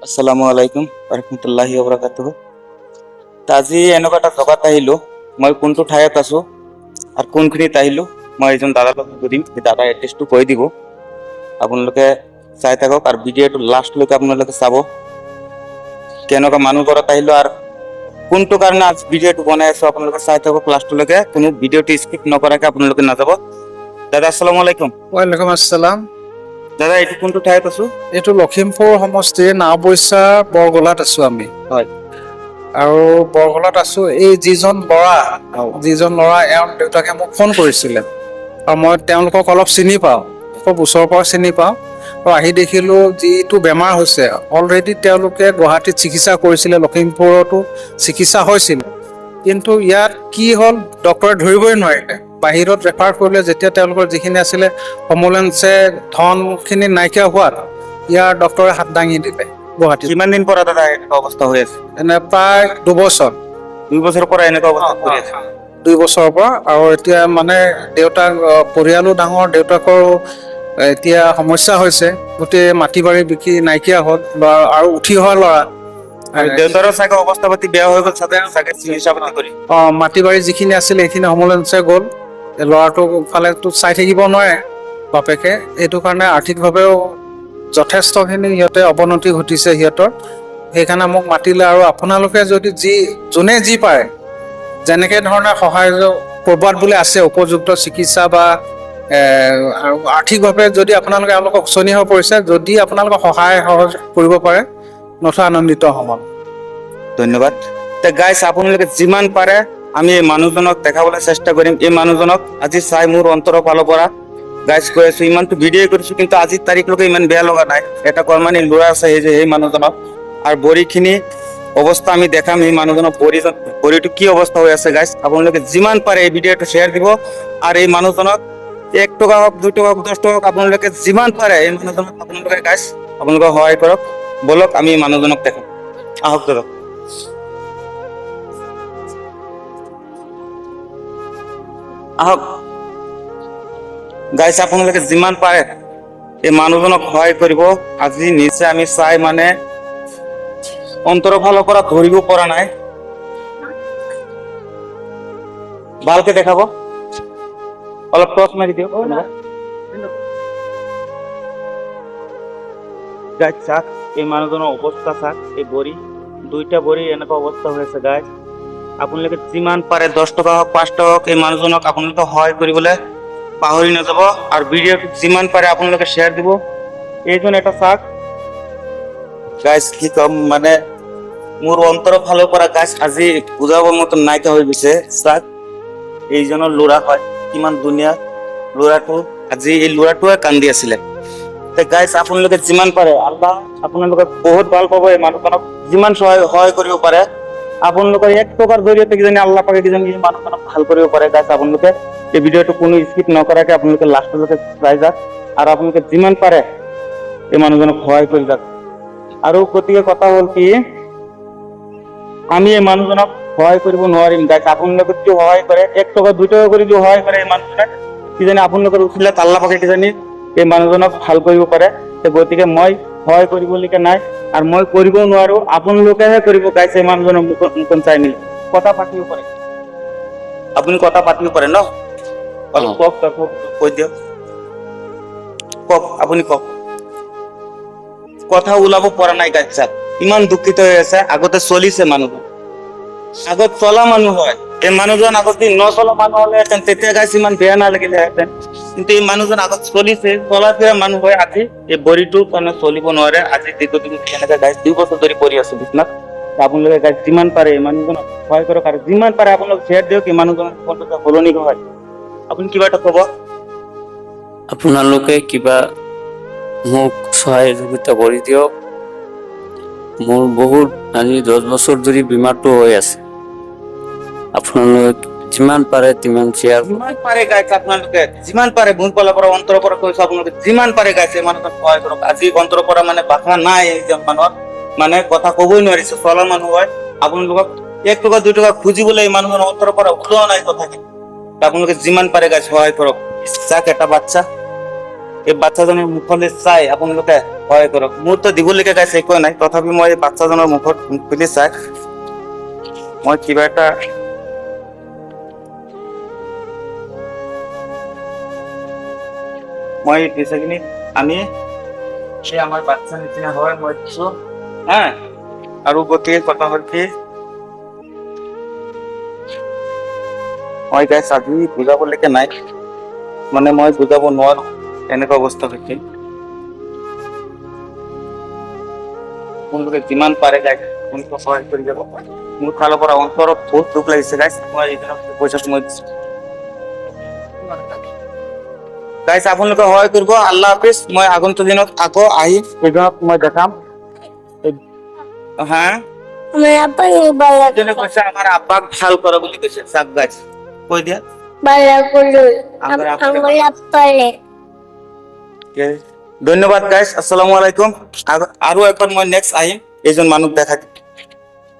আসসালামু আলাইকুম ৰহমতুল্লাহি ওবৰাকাতুহু। তো আজি এনেকুৱা এটা জেগাত আহিলো, মই কোনটো ঠাইত আছো আৰু কোনখিনিত আহিলো মই এজন দাদাৰ লগত সুধিম, সেই দাদা এড্ৰেছটো কৈ দিব। আপোনালোকে চাই থাকক আৰু ভিডিঅ'টো লাষ্টলৈকে আপোনালোকে চাব, কেনেকুৱা মানুহ ঘৰত আহিলো আৰু কোনটো কাৰণে আজি ভিডিঅ'টো বনাই আছো। আপোনালোকে চাই থাকক লাষ্টলৈকে, কোনো ভিডিঅ'টো স্কিপ নকৰাকে আপোনালোকে নাযাব। দাদা আসসালামু আলাইকুম। ওয়ালাইকুম আসসালাম। দাদা এইটো কোনটো ঠাইত আছো? এইটো লখিমপুৰ সমষ্টিৰ নাওবৈচা বৰগোলাত আছো আমি। হয়। আৰু বৰগোলাত আছো। এই যিজন ল'ৰা এওঁৰ দেউতাকে মোক ফোন কৰিছিলে আৰু মই তেওঁলোকক অলপ চিনি পাওঁ, খুব ওচৰৰ পৰা চিনি পাওঁ। আৰু আহি দেখিলো যিটো বেমাৰ হৈছে, অলৰেডি তেওঁলোকে গুৱাহাটীত চিকিৎসা কৰিছিলে, লখিমপুৰতো চিকিৎসা হৈছিল, কিন্তু ইয়াত কি হ'ল ডক্টৰে ধৰিবই নোৱাৰিলে। বাহিৰত ৰেফাৰ কৰিলে, যেতিয়া তেওঁলোকৰ যিখিনি আছিলে সমলেঞ্চে ধনখিনি নাইকিয়া হোৱাত ইয়াৰ ডক্টৰে হাত দাঙি দিলে গুৱাহাটীত। কিমান দিন পৰা দাদা এনেকুৱা অৱস্থা হৈ আছে? এনে প্ৰায় 2 বছৰ। 2 বছৰৰ পৰা এনেকুৱা অৱস্থা হৈ আছে? 2 বছৰৰ পৰা। আৰু এতিয়া মানে দেউতাক, পৰিয়ালো ডাঙৰ, দেউতাকৰ এতিয়া সমস্যা হৈছে, গোটেই মাটি বাৰী বিকি নাইকিয়া হ'ল আৰু উঠি অহা ল'ৰা। আৰু দেউতাৰো চাগে অৱস্থা পাতি বেয়া হৈ গ'ল চাগে চিকিৎসা পাতি কৰি। মাটি বাৰী যিখিনি আছিলে সেইখিনি সমলেঞ্চে গ'ল। ল'ৰাটোৰ ফালেতো চাই থাকিব নোৱাৰে বাপেকে, এইটো কাৰণে আৰ্থিকভাৱেও যথেষ্টখিনি সিহঁতে অৱনতি ঘটিছে সিহঁতৰ। সেইকাৰণে মোক মাতিলে, আৰু আপোনালোকে যদি যোনে যি পাৰে যেনেকে ধৰণে সহায় কৰবাত বোলে আছে উপযুক্ত চিকিৎসা বা আৰু আৰ্থিকভাৱে যদি আপোনালোকে এওঁলোকক উচনি হৈ পৰিছে, যদি আপোনালোকক সহায় সহযোগ কৰিব পাৰে নথৈ আনন্দিত হ'ম। ধন্যবাদ। গাইছ, আপোনালোকে যিমান পাৰে আমি এই মানুহজনক দেখাবলৈ চেষ্টা কৰিম। এই মানুহজনক আজি চাই মোৰ অন্তৰৰ ফালৰ পৰা গাইছ কৈ আছো, ইমানটো ভিডিঅ' কৰিছো, কিন্তু আজিৰ তাৰিখলৈকে ইমান বেয়া লগা নাই। এটা কৰ্মানী ল'ৰা আছে সেই মানুহজনক, আৰু ভৰিখিনি অৱস্থা আমি দেখাম। এই মানুহজনৰ ভৰিটো কি অৱস্থা হৈ আছে গাইছ, আপোনালোকে যিমান পাৰে এই ভিডিঅ'টো শ্বেয়াৰ দিব। আৰু এই মানুহজনক 1 টকা হওক, 2 টকা হওক, 10 টকা হওক, আপোনালোকে যিমান পাৰে এই মানুহজনক আপোনালোকে গাইছ আপোনালোকে সহায় কৰক। বলক আমি এই মানুহজনক দেখাম, আহক দাদা। আহক গাইছ, আপোনালোকে যিমান পাৰে এই মানুহজনক সহায় কৰিব। আজি নিচে আমি চাই মানে অন্তৰৰ ফালৰ পৰা ধৰিব পৰা নাই। ভালকে দেখাব, অলপ টৰ্চ মাৰি দিয়ক। গাইছ চাক এই মানুহজনৰ অৱস্থা, চাক এই ভৰি, 2টা ভৰি এনেকুৱা অৱস্থা হৈ আছে গাইছ। আপোনালোকে যিমান পাৰে 10 টকা হওক, 5 টকা হওক, এই মানুহজনক আপোনালোকে সহায় কৰিবলৈ পাহৰি নাযাব। আৰু ভিডিঅ'টো যিমান পাৰে আপোনালোকে শ্বেয়াৰ দিব। এইজন এটা চাক গাইছ, কি কম মানে মোৰ অন্তৰৰ ফালৰ পৰা গাইছ আজি বুজাব মতন নাইকিয়া হৈ গৈছে। চাক এইজনৰ ল'ৰা হয়, কিমান ধুনীয়া ল'ৰাটো। আজি এই ল'ৰাটোৱে কান্দি আছিলে। গাইছ আপোনালোকে যিমান পাৰে, আল্লাহ আপোনালোকে বহুত ভাল পাব। এই মানুহজনক যিমান সহায় কৰিব পাৰে আপোনালোকৰ 1 টকাৰ জৰিয়তে কিজানি আল্লাহ পাকে কিজানি এই মানুহজনক ভাল কৰিব পাৰে। গাইছ আপোনালোকে এই ভিডিঅ'টো কোনো স্কিপ নকৰাকে আপোনালোকে লাষ্টলৈকে চাই যাওক, আৰু আপোনালোকে যিমান পাৰে এই মানুহজনক সহায় কৰি যাওক। আৰু গতিকে কথা হ'ল কি, আমি এই মানুহজনক সহায় কৰিব নোৱাৰিম গাইছ। আপোনালোকে যদি সহায় কৰে, 1 টকা 2 টকা কৰি যদি সহায় কৰে এই মানুহজনক কিজানি আপোনালোকৰ উচিলাত আল্লাহ পাকে কিজানি এই মানুহজনক ভাল কৰিব পাৰে। গতিকে মই সহায় কৰিবলগীয়া নাই, আৰু মই কৰিবও নোৱাৰো, আপোনালোকেহে কৰিব গাইছ। এই মানুহজনৰ মুখখন চাই মেলি কথা পাতিব পাৰে, আপুনি কথা পাতিব পাৰে ন? অলপ কওক, কৈ দিয়ক, কওক, আপুনি কওক। কথা ওলাব পৰা নাই গাইছ, ইমান দুখিত হৈ আছে। আগতে চলিছে মানুহজন, আগত চলা মানুহ হয়। এই মানুহজন আগত যদি নচলা মানুহ হলেহেঁতেন তেতিয়া গাইছ ইমান বেয়া নালাগিলেহেঁতেন, কিন্তু এই মানুহজন আগত চলিছে, চলা ফিৰা মানুহ হয়। আজি এই ভৰিটো মানে চলিব নোৱাৰে। আজি দীৰ্ঘদিন এনেকে গাইছ 2 বছৰ ধৰি পৰি আছো বিছনাত। আপোনালোকে গাইছ যিমান পাৰে এই মানুহজনক সহায় কৰক, আৰু যিমান পাৰে আপোনালোকে শ্বেয়াৰ দিয়ক। এই মানুহজনৰ সলনি হয়। আপুনি কিবা এটা ক'ব? আপোনালোকে কিবা মোক সহযোগিতা কৰি দিয়ক। মোৰ বহুত আজি 10 বছৰ ধৰি বেমাৰটো হৈ আছে। আপোনালোকে যিমান পাৰে তিমান শ্বেয়াৰ, যিমান পাৰে গাইছ আপোনালোকে যিমান পাৰে, মোৰ ফালৰ পৰা অন্তৰৰ পৰা কৈছো, আপোনালোকে যিমান পাৰে গাইছ এই মানুহজনক সহায় কৰক। আজি অন্তৰৰ পৰা মানে ভাষা নাই এইজন মানুহৰ, মানে কথা ক'বই নোৱাৰিছে, চলা মানুহ হয়। আপোনালোকক 1 টকা 2 টকা খুজিবলৈ এই মানুহজনৰ অন্তৰৰ পৰা ওলোৱা নাই কথাখিনি। আপোনালোকে যিমান পাৰে গাইছ সহায় কৰক। চাক এটা বাচ্চা এই বাচ্চাজনৰ মুখলৈ চাই আপোনালোকে সহায় কৰক। মোৰতো দিবলৈকে গাইছে একো নাই, তথাপি মই এই বাচ্চাজনৰ মুখত খুলি চাই মই কিবা এটা মই পইচাখিনি আমি সেই আমাৰ বাচ্চা নিচিনা হয় মই দিছো হা। আৰু গতিকে কথা হ'ল কি মই গাইছ আজি বুজাবলৈকে নাই, মানে মই বুজাব নোৱাৰো এনেকুৱা অৱস্থা হৈছে। আপোনালোকে যিমান পাৰে গাইছ আপোনালোকে সহায় কৰি যাব। মোৰ ফালৰ পৰা অন্তৰত বহুত দুখ লাগিছে গাইছ, মই এইজনক পইচাটো মই দিছো গাইছ, আপোনালোকে সহায় কৰিব। আল্লাহ হাফিজ। মই আগন্তুক দিনত আকৌ আহিম, এইজনক মই দেখাম। হা আমার আপা বালা এইজনে কৈছে আমাৰ আব্বাক ভাল কৰা বুলি কৈছে। চাক গাইছ কৈ দিয়া বালা কৰলো আমাৰ আপা- আমাৰ আপালে ধন্যবাদ গাইছ, আসসালামু আলাইকুম। আৰু একবাৰ মই নেক্সট আহিম এইজন মানুহ দেখা